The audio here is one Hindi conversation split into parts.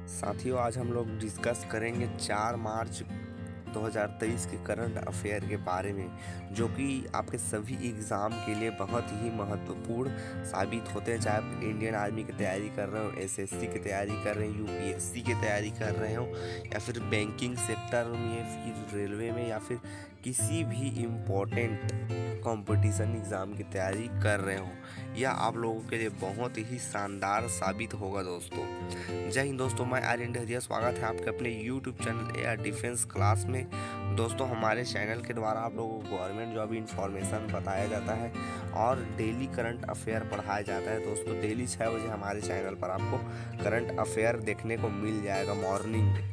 साथियों, आज हम लोग डिस्कस करेंगे 4 मार्च 2023 के करंट अफेयर के बारे में, जो कि आपके सभी एग्ज़ाम के लिए बहुत ही महत्वपूर्ण साबित होते हैं। चाहे आप इंडियन आर्मी की तैयारी कर रहे हो, एसएससी की तैयारी कर रहे हैं, यूपीएससी की तैयारी कर रहे हो, या फिर बैंकिंग सेक्टर में, फिर रेलवे में, या फिर किसी भी इम्पोर्टेंट कंपटीशन एग्ज़ाम की तैयारी कर रहे हो, यह आप लोगों के लिए बहुत ही शानदार साबित होगा दोस्तों। जय हिंद दोस्तों, मैं आर्यन डहरिया, स्वागत है आपके अपने YouTube channel air defence class में। दोस्तों, हमारे चैनल के द्वारा आप लोगों को गवर्नमेंट जॉब इन्फॉर्मेशन बताया जाता है और डेली करंट अफेयर पढ़ाया जाता है। दोस्तों, डेली 6 बजे हमारे चैनल पर आपको करंट अफेयर देखने को मिल जाएगा मॉर्निंग में।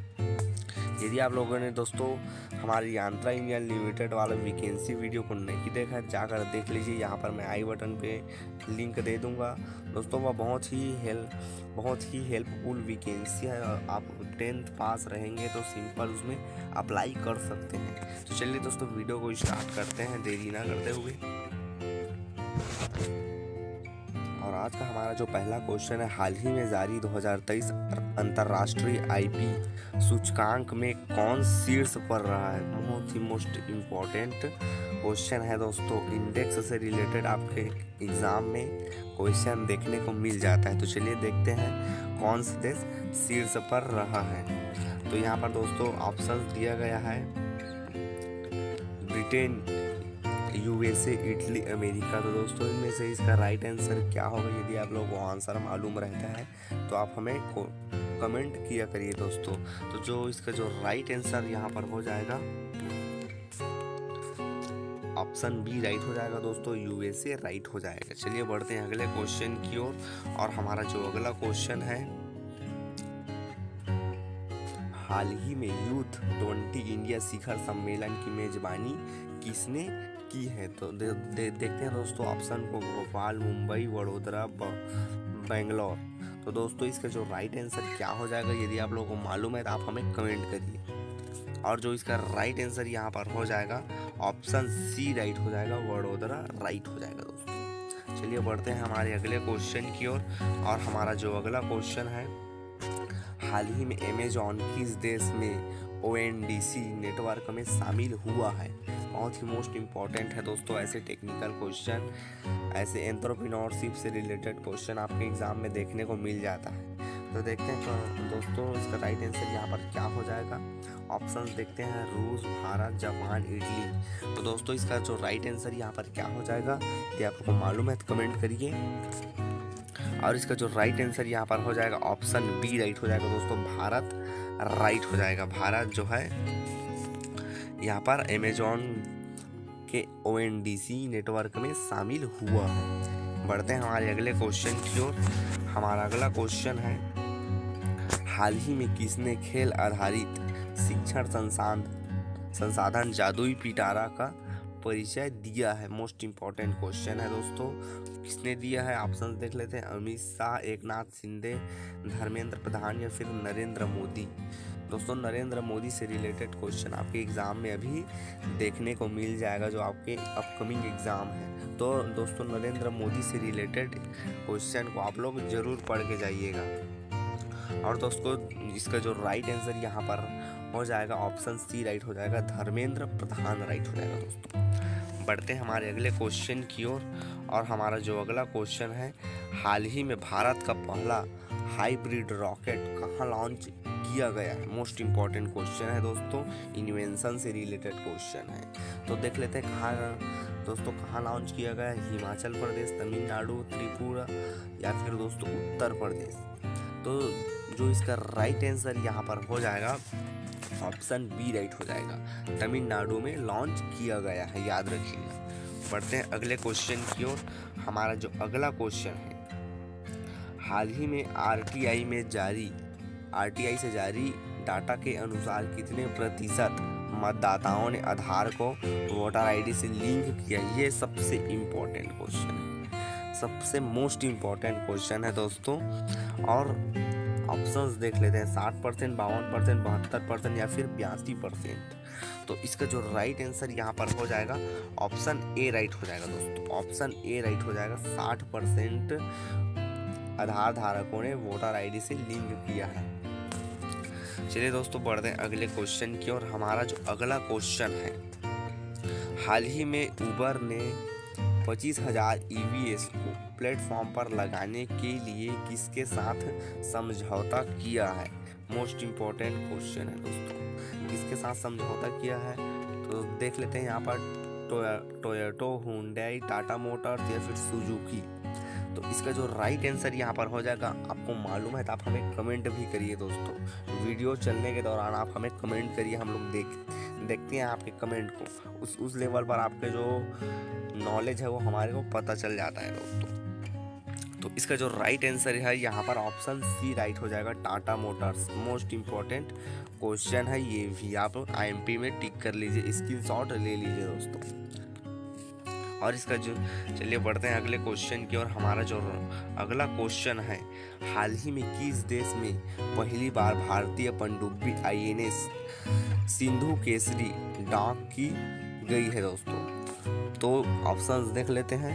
यदि आप लोगों ने दोस्तों हमारी यांत्रा इंडिया लिमिटेड वाला वैकेंसी वीडियो को नहीं देखा है, जाकर देख लीजिए। यहाँ पर मैं आई बटन पे लिंक दे दूँगा दोस्तों। वह बहुत ही हेल्पफुल वैकेंसी है और आप 10th पास रहेंगे तो सिंपल उसमें अप्लाई कर सकते हैं। तो चलिए दोस्तों, वीडियो को स्टार्ट करते हैं देरी ना करते हुए। और आज का हमारा जो पहला क्वेश्चन है, हाल ही में जारी 2023 अंतर्राष्ट्रीय आईपी सूचकांक में कौन शीर्ष पर रहा है? बहुत ही मोस्ट इम्पोर्टेंट क्वेश्चन है दोस्तों। इंडेक्स से रिलेटेड आपके एग्जाम में क्वेश्चन देखने को मिल जाता है। तो चलिए देखते हैं कौन सा देश शीर्ष पर रहा है। तो यहाँ पर दोस्तों ऑप्शन दिया गया है, ब्रिटेन, यूएसए, इटली, अमेरिका। तो दोस्तों इनमें से इसका राइट आंसर क्या होगा? यदि आप लोगों को आंसर मालूम रहता है तो आप हमें कमेंट किया करिए दोस्तों। तो जो इसका जो राइट आंसर यहाँ पर हो जाएगा, ऑप्शन बी राइट हो जाएगा दोस्तों, यूएसए राइट हो जाएगा। चलिए बढ़ते हैं अगले क्वेश्चन की ओर। और हमारा जो अगला क्वेश्चन है, हाल ही में यूथ 20 इंडिया शिखर सम्मेलन की मेजबानी किसने की है? तो देखते हैं दोस्तों ऑप्शन को, भोपाल, मुंबई, वडोदरा, बेंगलोर। तो दोस्तों इसका जो राइट आंसर क्या हो जाएगा? यदि आप लोगों को मालूम है तो आप हमें कमेंट करिए। और जो इसका राइट आंसर यहाँ पर हो जाएगा, ऑप्शन सी राइट हो जाएगा, वडोदरा राइट हो जाएगा दोस्तों। चलिए बढ़ते हैं हमारे अगले क्वेश्चन की ओर। और हमारा जो अगला क्वेश्चन है, हाल ही में अमेजॉन किस देश में ओएनडीसी नेटवर्क में शामिल हुआ है? बहुत ही मोस्ट इम्पॉर्टेंट है दोस्तों। ऐसे टेक्निकल क्वेश्चन, ऐसे एंटरप्रेन्योरशिप से रिलेटेड क्वेश्चन आपके एग्जाम में देखने को मिल जाता है। तो देखते हैं तो दोस्तों इसका राइट आंसर यहाँ पर क्या हो जाएगा। ऑप्शंस देखते हैं, रूस, भारत, जापान, इटली। तो दोस्तों इसका जो राइट आंसर यहाँ पर क्या हो जाएगा, यदि आपको मालूम है तो कमेंट करिए। और इसका जो राइट आंसर यहाँ पर हो जाएगा, ऑप्शन बी राइट हो जाएगा दोस्तों, भारत राइट हो जाएगा। भारत जो है यहाँ पर अमेजॉन के ओएनडीसी नेटवर्क में शामिल हुआ है। बढ़ते हैं हमारे अगले क्वेश्चन की ओर। हमारा अगला क्वेश्चन है, हाल ही में किसने खेल आधारित शिक्षण संसाधन जादुई पिटारा का परिचय दिया है? मोस्ट इम्पॉर्टेंट क्वेश्चन है दोस्तों। किसने दिया है? ऑप्शन देख लेते हैं, अमित शाह, एकनाथ शिंदे, धर्मेंद्र प्रधान, या फिर नरेंद्र मोदी। दोस्तों नरेंद्र मोदी से रिलेटेड क्वेश्चन आपके एग्जाम में अभी देखने को मिल जाएगा, जो आपके अपकमिंग एग्जाम है। तो दोस्तों नरेंद्र मोदी से रिलेटेड क्वेश्चन को आप लोग जरूर पढ़ के जाइएगा। और दोस्तों इसका जो राइट आंसर यहाँ पर हो जाएगा, ऑप्शन सी राइट हो जाएगा, धर्मेंद्र प्रधान राइट हो जाएगा दोस्तों। बढ़ते हैं हमारे अगले क्वेश्चन की ओर। और हमारा जो अगला क्वेश्चन है, हाल ही में भारत का पहला हाइब्रिड रॉकेट कहाँ लॉन्च किया गया है? मोस्ट इम्पॉर्टेंट क्वेश्चन है दोस्तों, इन्वेंशन से रिलेटेड क्वेश्चन है। तो देख लेते हैं कहाँ लॉन्च किया गया है। हिमाचल प्रदेश, तमिलनाडु, त्रिपुरा, या फिर दोस्तों उत्तर प्रदेश। तो जो इसका राइट आंसर यहाँ पर हो जाएगा, ऑप्शन बी राइट हो जाएगा, तमिलनाडु में लॉन्च किया गया है, याद रखिएगा। बढ़ते हैं अगले क्वेश्चन की ओर। हमारा जो अगला क्वेश्चन है, हाल ही में आरटीआई से जारी डाटा के अनुसार कितने प्रतिशत मतदाताओं ने आधार को वोटर आईडी से लिंक किया? ये सबसे इम्पोर्टेंट क्वेश्चन है, सबसे मोस्ट इम्पोर्टेंट क्वेश्चन है दोस्तों। और ऑप्शंस देख लेते हैं, 60%, 52%, 72% या फिर 82%। तो इसका जो राइट आंसर यहाँ पर हो जाएगा, ऑप्शन ए राइट हो जाएगा दोस्तों, ऑप्शन ए राइट हो जाएगा। 60% आधार धारकों ने वोटर आईडी से लिंक किया है। चलिए दोस्तों बढ़ते हैं अगले क्वेश्चन की और हमारा जो अगला क्वेश्चन है, हाल ही में उबर ने 25,000 EVs को प्लेटफॉर्म पर लगाने के लिए किसके साथ समझौता किया है? मोस्ट इम्पोर्टेंट क्वेश्चन है दोस्तों, किसके साथ समझौता किया है तो देख लेते हैं यहाँ पर। टोयोटा, हुंडई, टाटा मोटर्स या फिर सुजुकी। तो इसका जो राइट आंसर यहाँ पर हो जाएगा, आपको मालूम है तो आप हमें कमेंट भी करिए दोस्तों। वीडियो चलने के दौरान आप हमें कमेंट करिए, हम लोग देखते हैं आपके कमेंट को। उस लेवल पर आपके जो नॉलेज है वो हमारे को पता चल जाता है दोस्तों। तो इसका जो राइट आंसर है यहाँ पर ऑप्शन सी राइट हो जाएगा, Tata Motors. Most important question है ये भी, आप IMP में टिक कर लीजिए, स्क्रीनशॉट ले लीजिए दोस्तों। और इसका जो चलिए बढ़ते हैं अगले क्वेश्चन की और हमारा जो अगला क्वेश्चन है, हाल ही में किस देश में पहली बार भारतीय पनडुब्बी INS सिंधु केसरी डॉक की गई है दोस्तों? तो ऑप्शंस देख लेते हैं,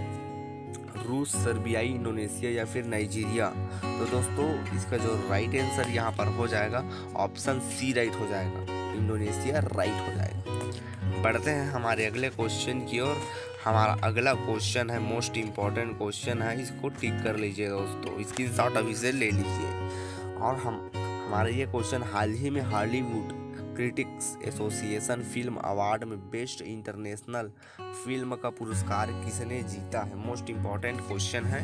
रूस, सर्बिया, इंडोनेशिया या फिर नाइजीरिया। तो दोस्तों इसका जो राइट आंसर यहाँ पर हो जाएगा ऑप्शन सी राइट हो जाएगा, इंडोनेशिया राइट हो जाएगा। बढ़ते हैं हमारे अगले क्वेश्चन की ओर। हमारा अगला क्वेश्चन है मोस्ट इम्पॉर्टेंट क्वेश्चन है, इसको टिक कर लीजिए दोस्तों, स्क्रीनशॉट अभी से ले लीजिए। और हमारा ये क्वेश्चन, हाल ही में Hollywood critics association film award में बेस्ट इंटरनेशनल फिल्म का पुरस्कार किसने जीता है? मोस्ट इम्पॉर्टेंट क्वेश्चन है,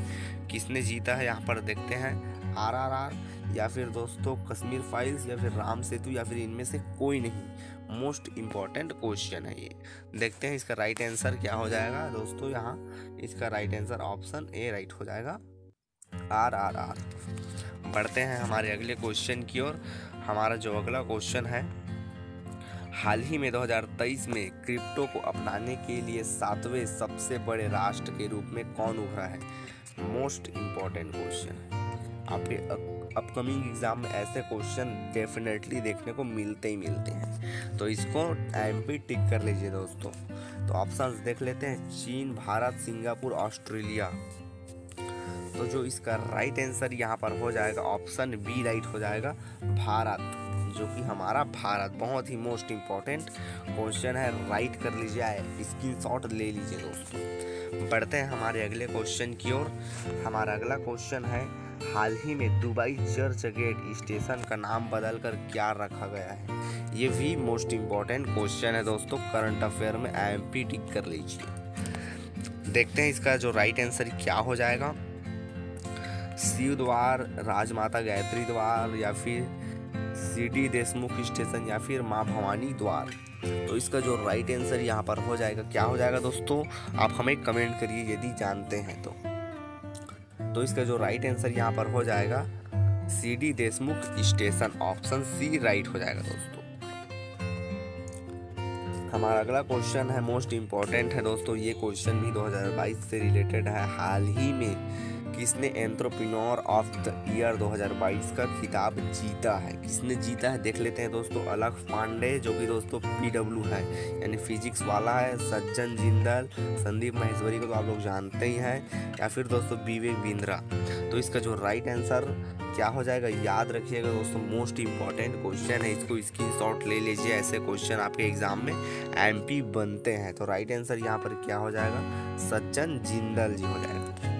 किसने जीता है यहाँ पर देखते हैं। RRR या फिर दोस्तों कश्मीर फाइल्स या फिर राम सेतु या फिर इनमें से कोई नहीं। मोस्ट इम्पॉर्टेंट क्वेश्चन है ये, देखते हैं इसका राइट आंसर क्या हो जाएगा दोस्तों। यहाँ इसका right answer option A right हो जाएगा, RRR। बढ़ते हैं हमारे अगले क्वेश्चन की ओर। हमारा जो अगला क्वेश्चन है, हाल ही में 2023 में क्रिप्टो को अपनाने के लिए 7वें सबसे बड़े राष्ट्र के रूप में कौन उभरा है? मोस्ट इम्पॉर्टेंट क्वेश्चन है, आपके अपकमिंग एग्जाम में ऐसे क्वेश्चन डेफिनेटली देखने को मिलते हैं, तो इसको IMP टिक कर लीजिए दोस्तों। तो ऑप्शंस देख लेते हैं, चीन, भारत, सिंगापुर, ऑस्ट्रेलिया। तो जो इसका राइट आंसर यहाँ पर हो जाएगा ऑप्शन बी राइट हो जाएगा, भारत, जो कि हमारा भारत। बहुत ही मोस्ट इम्पॉर्टेंट क्वेश्चन है, राइट कर लीजिए, स्क्रीनशॉट ले लीजिए दोस्तों। बढ़ते हैं हमारे अगले क्वेश्चन की ओर। हमारा अगला क्वेश्चन है, हाल ही में दुबई चर्च गेट स्टेशन का नाम बदलकर क्या रखा गया है? ये भी मोस्ट इम्पॉर्टेंट क्वेश्चन है दोस्तों, करंट अफेयर में IMP टिक कर लीजिए। देखते हैं इसका जो राइट आंसर क्या हो जाएगा, शिव द्वार, राजमाता गायत्री द्वार या फिर CD देशमुख स्टेशन या फिर माँ भवानी द्वार। तो इसका जो राइट आंसर यहाँ पर हो जाएगा, क्या हो जाएगा दोस्तों, आप हमें कमेंट करिए यदि जानते हैं तो इसका जो राइट आंसर यहाँ पर हो जाएगा CD Deshmukh station, option C right हो जाएगा दोस्तों। हमारा अगला क्वेश्चन है मोस्ट इम्पॉर्टेंट है दोस्तों, ये क्वेश्चन भी 2022 से रिलेटेड है। हाल ही में किसने एंटरप्रेन्योर ऑफ द ईयर 2022 का खिताब जीता है? किसने जीता है देख लेते हैं दोस्तों, अलख पांडे, जो कि दोस्तों PW है यानी फिजिक्स वाला है, सज्जन जिंदल, संदीप माहेश्वरी को तो आप लोग जानते ही हैं, या फिर दोस्तों विवेक बिंद्रा। तो इसका जो राइट आंसर क्या हो जाएगा, याद रखिएगा दोस्तों, मोस्ट इम्पॉर्टेंट क्वेश्चन है, इसको स्क्रीनशॉट ले लीजिए, ऐसे क्वेश्चन आपके एग्जाम में IMP बनते हैं। तो राइट आंसर यहाँ पर क्या हो जाएगा, सज्जन जिंदल जी हो जाएगा।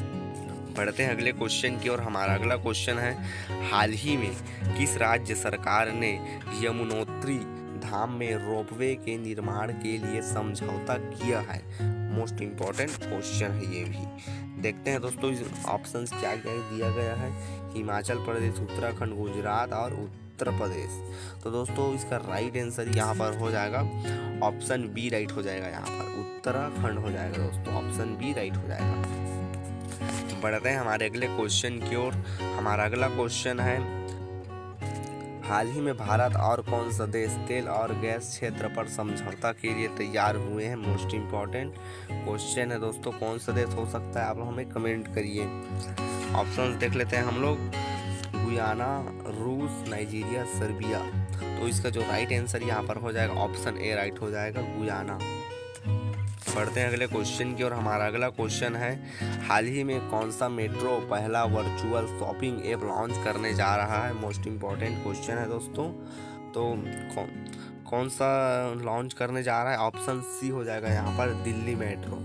बढ़ते हैं अगले क्वेश्चन की और हमारा अगला क्वेश्चन है, हाल ही में किस राज्य सरकार ने यमुनोत्री धाम में रोपवे के निर्माण के लिए समझौता किया है? मोस्ट इम्पॉर्टेंट क्वेश्चन है ये भी, देखते हैं दोस्तों इस ऑप्शंस क्या क्या दिया गया है, हिमाचल प्रदेश, उत्तराखंड, गुजरात और उत्तर प्रदेश। तो दोस्तों इसका राइट आंसर यहाँ पर हो जाएगा ऑप्शन बी राइट हो जाएगा, यहाँ पर उत्तराखंड हो जाएगा दोस्तों, ऑप्शन बी राइट हो जाएगा। बढ़ते हैं हमारे अगले क्वेश्चन की ओर। हमारा अगला क्वेश्चन है, हाल ही में भारत और कौन सा देश तेल और गैस क्षेत्र पर समझौता के लिए तैयार हुए हैं? मोस्ट इम्पॉर्टेंट क्वेश्चन है दोस्तों, कौन सा देश हो सकता है, आप हमें कमेंट करिए। ऑप्शंस देख लेते हैं हम लोग, गुयाना, रूस, नाइजीरिया, सर्बिया। तो इसका जो राइट आंसर यहाँ पर हो जाएगा ऑप्शन ए राइट हो जाएगा, गुयाना। बढ़ते हैं अगले क्वेश्चन की ओर। हमारा अगला क्वेश्चन है, हाल ही में कौन सा मेट्रो पहला वर्चुअल शॉपिंग ऐप लॉन्च करने जा रहा है। मोस्ट इम्पॉर्टेंट क्वेश्चन है दोस्तों। तो कौन सा लॉन्च करने जा रहा है? ऑप्शन सी हो जाएगा यहाँ पर, दिल्ली मेट्रो।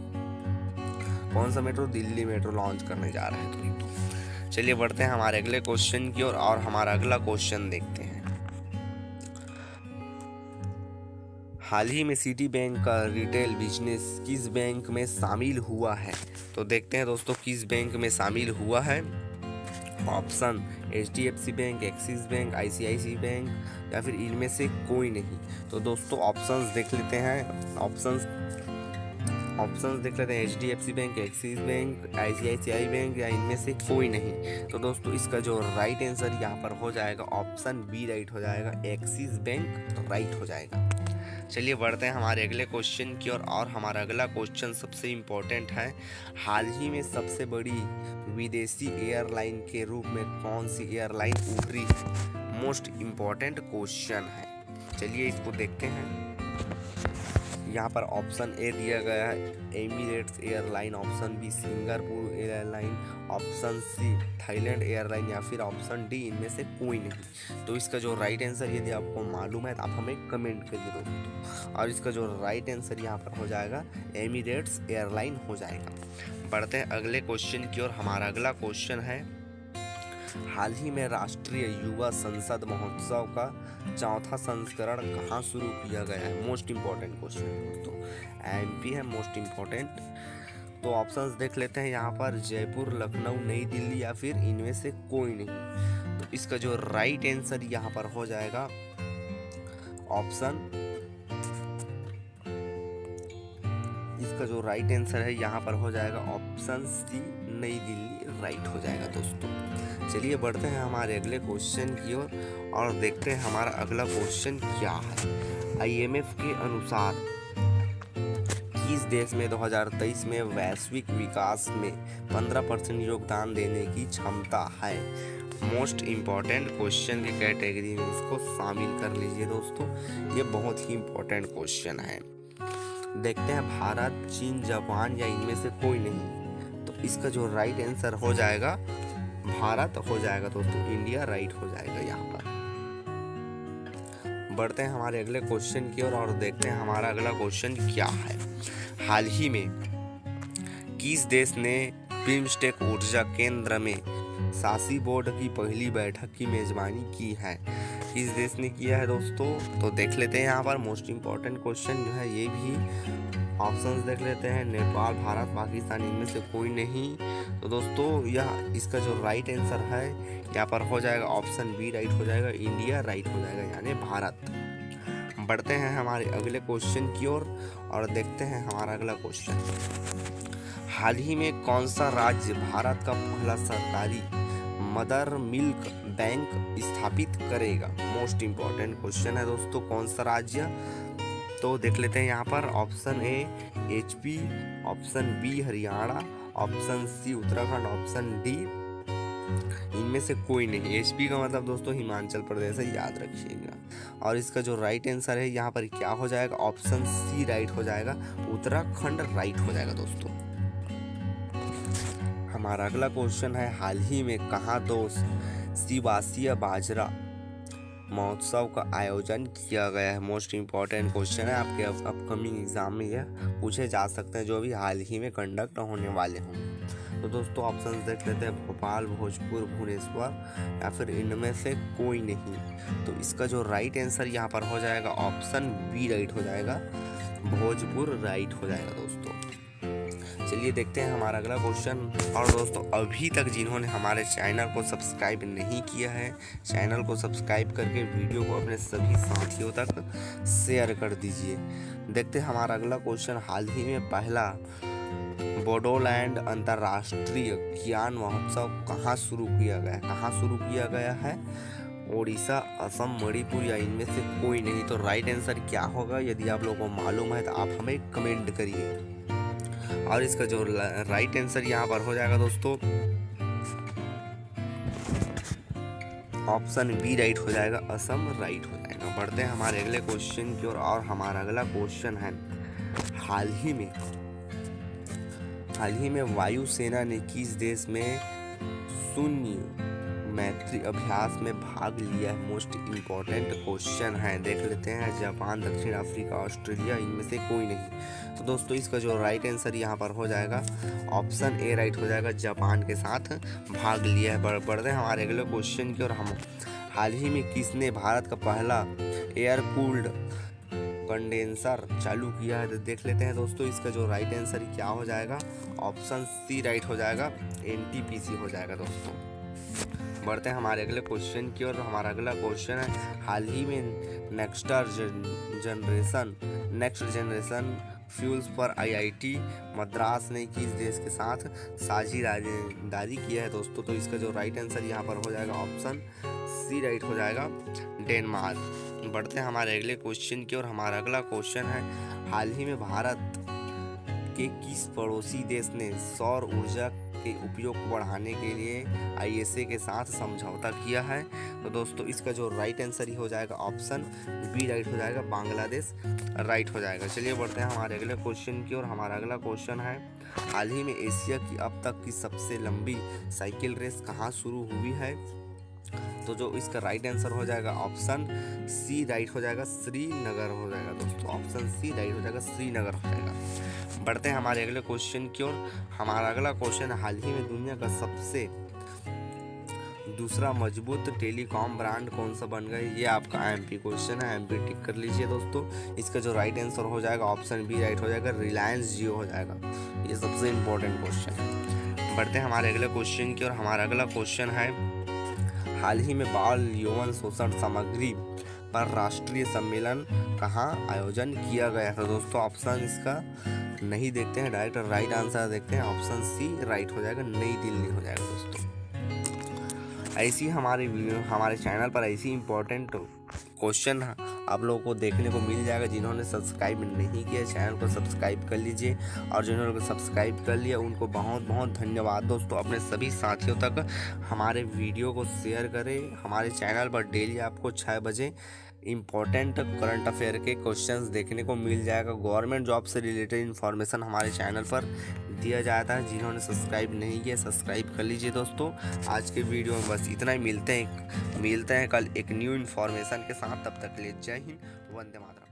कौन सा मेट्रो? दिल्ली मेट्रो लॉन्च करने जा रहा है तो चलिए बढ़ते हैं हमारे अगले क्वेश्चन की ओर और हमारा अगला क्वेश्चन देखते हैं। हाल ही में सिटी बैंक का रिटेल बिजनेस किस बैंक में शामिल हुआ है? तो देखते हैं दोस्तों किस बैंक में शामिल हुआ है। Option HDFC bank, axis bank, ICICI bank या फिर इनमें से कोई नहीं। तो दोस्तों ऑप्शंस देख लेते हैं। ऑप्शंस देख लेते हैं, HDFC bank, axis bank, ICICI bank या इनमें से कोई नहीं। तो दोस्तों इसका जो राइट आंसर यहाँ पर हो जाएगा ऑप्शन बी राइट हो जाएगा, एक्सिस बैंक राइट हो जाएगा। चलिए बढ़ते हैं हमारे अगले क्वेश्चन की ओर और हमारा अगला क्वेश्चन सबसे इम्पोर्टेंट है। हाल ही में सबसे बड़ी विदेशी एयरलाइन के रूप में कौन सी एयरलाइन उभरी है? मोस्ट इम्पोर्टेंट क्वेश्चन है। चलिए इसको देखते हैं। यहाँ पर ऑप्शन ए दिया गया है Emirates airline, option B Singapore airline, option C Thailand airline या फिर ऑप्शन डी इनमें से कोई नहीं। तो इसका जो राइट आंसर यदि आपको मालूम है तो आप हमें कमेंट करिए दोस्तों। और इसका जो राइट आंसर यहाँ पर हो जाएगा एमिरेट्स एयरलाइन हो जाएगा। बढ़ते हैं अगले क्वेश्चन की ओर। हमारा अगला क्वेश्चन है, हाल ही में राष्ट्रीय युवा संसद महोत्सव का चौथा संस्करण कहाँ शुरू किया गया है? मोस्ट इम्पॉर्टेंट क्वेश्चन है दोस्तों, MP है मोस्ट इम्पॉर्टेंट। तो ऑप्शंस देख लेते हैं यहाँ पर, जयपुर, लखनऊ, नई दिल्ली या फिर इनमें से कोई नहीं। तो इसका जो राइट आंसर यहाँ पर हो जाएगा ऑप्शन, इसका जो राइट आंसर है यहाँ पर हो जाएगा ऑप्शन सी नई दिल्ली राइट हो जाएगा दोस्तों। चलिए बढ़ते हैं हमारे अगले क्वेश्चन की ओर और देखते हैं हमारा अगला क्वेश्चन क्या है। IMF के अनुसार किस देश में 2023 में वैश्विक विकास में 15% योगदान देने की क्षमता है? मोस्ट इम्पॉर्टेंट क्वेश्चन की कैटेगरी में इसको शामिल कर लीजिए दोस्तों, ये बहुत ही इम्पोर्टेंट क्वेश्चन है। देखते हैं, भारत, चीन, जापान या इनमें से कोई नहीं। तो इसका जो राइट आंसर हो जाएगा भारत हो जाएगा दोस्तों, इंडिया राइट हो जाएगा यहाँ पर। बढ़ते हैं हमारे अगले क्वेश्चन की ओर और देखते हैं हमारा अगला क्वेश्चन क्या है। हाल ही में किस देश ने बिम्स्टेक ऊर्जा केंद्र में शासी बोर्ड की पहली बैठक की मेजबानी की है? किस देश ने किया है दोस्तों? तो देख लेते हैं यहाँ पर मोस्ट इम्पॉर्टेंट क्वेश्चन जो है ये भी। ऑप्शंस देख लेते हैं, नेपाल, भारत, पाकिस्तान इनमें से कोई नहीं। तो दोस्तों यह इसका जो राइट आंसर है यहाँ पर हो जाएगा ऑप्शन बी राइट हो जाएगा, इंडिया राइट हो जाएगा यानी भारत। बढ़ते हैं हमारे अगले क्वेश्चन की ओर और देखते हैं हमारा अगला क्वेश्चन। हाल ही में कौन सा राज्य भारत का पहला सरकारी मदर मिल्क बैंक स्थापित करेगा? मोस्ट इम्पॉर्टेंट क्वेश्चन है दोस्तों, कौन सा राज्य? तो देख लेते हैं यहाँ पर, option A HP, option B Haryana, option C Uttarakhand, option D इनमें से कोई नहीं। HP का मतलब दोस्तों हिमाचल प्रदेश है, याद रखिएगा। और इसका जो राइट आंसर है यहाँ पर क्या हो जाएगा? ऑप्शन सी राइट हो जाएगा, उत्तराखंड राइट हो जाएगा दोस्तों। हमारा अगला क्वेश्चन है, हाल ही में कहाँ 2 दिवसीय बाजरा महोत्सव का आयोजन किया गया है? मोस्ट इम्पॉर्टेंट क्वेश्चन है, आपके अपकमिंग एग्जाम में यह पूछे जा सकते हैं जो भी हाल ही में कंडक्ट होने वाले हों। तो दोस्तों ऑप्शंस देख लेते हैं, भोपाल, भोजपुर, भुवनेश्वर या फिर इनमें से कोई नहीं। तो इसका जो राइट आंसर यहाँ पर हो जाएगा ऑप्शन बी राइट हो जाएगा, भोजपुर राइट हो जाएगा दोस्तों। चलिए देखते हैं हमारा अगला क्वेश्चन। और दोस्तों अभी तक जिन्होंने हमारे चैनल को सब्सक्राइब नहीं किया है, चैनल को सब्सक्राइब करके वीडियो को अपने सभी साथियों तक शेयर कर दीजिए। देखते हैं हमारा अगला क्वेश्चन, हाल ही में पहला बोडोलैंड अंतर्राष्ट्रीय ज्ञान महोत्सव कहाँ शुरू किया गया है? कहाँ शुरू किया गया है? ओडिशा, असम, मणिपुर या इनमें से कोई नहीं। तो राइट आंसर क्या होगा? यदि आप लोगों को मालूम है तो आप हमें कमेंट करिए। और इसका जो राइट आंसर यहाँ पर हो जाएगा दोस्तों ऑप्शन बी राइट हो जाएगा, असम राइट हो जाएगा। बढ़ते हैं हमारे अगले क्वेश्चन की ओर और हमारा अगला क्वेश्चन है, हाल ही में वायुसेना ने किस देश में शून्य मैत्री अभ्यास में भाग लिया है? मोस्ट इम्पोर्टेंट क्वेश्चन है, देख लेते हैं। जापान, दक्षिण अफ्रीका, ऑस्ट्रेलिया, इनमें से कोई नहीं। तो दोस्तों इसका जो राइट आंसर यहाँ पर हो जाएगा ऑप्शन ए राइट हो जाएगा, जापान के साथ भाग लिया है। बढ़ते हैं हमारे अगले क्वेश्चन की। और हम हाल ही में किसने भारत का पहला एयर कूल्ड कंडेंसर चालू किया है? तो देख लेते हैं दोस्तों इसका जो राइट आंसर क्या हो जाएगा, ऑप्शन सी राइट हो जाएगा, NTPC हो जाएगा दोस्तों। बढ़ते हैं हमारे अगले क्वेश्चन की। और हमारा अगला क्वेश्चन है, हाल ही में नेक्स्ट जनरेशन फ्यूल्स पर IIT मद्रास ने किस देश के साथ साझेदारी किया है दोस्तों? तो इसका जो राइट आंसर यहाँ पर हो जाएगा ऑप्शन सी राइट हो जाएगा, डेनमार्क। बढ़ते हैं हमारे अगले क्वेश्चन की। और हमारा अगला क्वेश्चन है, हाल ही में भारत के किस पड़ोसी देश ने सौर ऊर्जा के उपयोग को बढ़ाने के लिए ISA के साथ समझौता किया है? तो दोस्तों इसका जो राइट आंसर ही हो जाएगा ऑप्शन बी राइट हो जाएगा, बांग्लादेश राइट हो जाएगा। चलिए बढ़ते हैं हमारे अगले क्वेश्चन की। और हमारा अगला क्वेश्चन है, हाल ही में एशिया की अब तक की सबसे लंबी साइकिल रेस कहाँ शुरू हुई है? तो जो इसका राइट आंसर हो जाएगा ऑप्शन सी राइट हो जाएगा, श्रीनगर हो जाएगा दोस्तों। ऑप्शन सी राइट हो जाएगा, श्रीनगर हो जाएगा। बढ़ते हैं हमारे अगले क्वेश्चन की ओर। हमारा अगला क्वेश्चन, हाल ही में दुनिया का सबसे दूसरा मजबूत टेलीकॉम ब्रांड कौन सा बन गया? ये आपका MP क्वेश्चन है, MP टिक कर लीजिए दोस्तों। इसका जो राइट आंसर हो जाएगा ऑप्शन बी राइट हो जाएगा, रिलायंस जियो हो जाएगा। ये सबसे इम्पोर्टेंट क्वेश्चन है। बढ़ते हैं हमारे अगले क्वेश्चन की ओर। हमारा अगला क्वेश्चन है, हाल ही में बाल यौन शोषण सामग्री पर राष्ट्रीय सम्मेलन कहाँ आयोजन किया गया था? दोस्तों ऑप्शन इसका नहीं देखते हैं, डायरेक्ट राइट आंसर देखते हैं। ऑप्शन सी राइट हो जाएगा, नई दिल्ली हो जाएगा दोस्तों। ऐसी हमारे चैनल पर ऐसी इंपॉर्टेंट क्वेश्चन आप लोगों को देखने को मिल जाएगा। जिन्होंने सब्सक्राइब नहीं किया चैनल को सब्सक्राइब कर लीजिए, और जिन्होंने सब्सक्राइब कर लिया उनको बहुत बहुत धन्यवाद दोस्तों। अपने सभी साथियों तक हमारे वीडियो को शेयर करें। हमारे चैनल पर डेली आपको 6 बजे इम्पोर्टेंट करंट अफेयर के क्वेश्चंस देखने को मिल जाएगा। गवर्नमेंट जॉब से रिलेटेड इन्फॉर्मेशन हमारे चैनल पर दिया जाता है। जिन्होंने सब्सक्राइब नहीं किया सब्सक्राइब कर लीजिए दोस्तों। आज के वीडियो में बस इतना ही। मिलते हैं कल एक न्यू इन्फॉर्मेशन के साथ। तब तक ले जय हिंद, वंदे मातरम।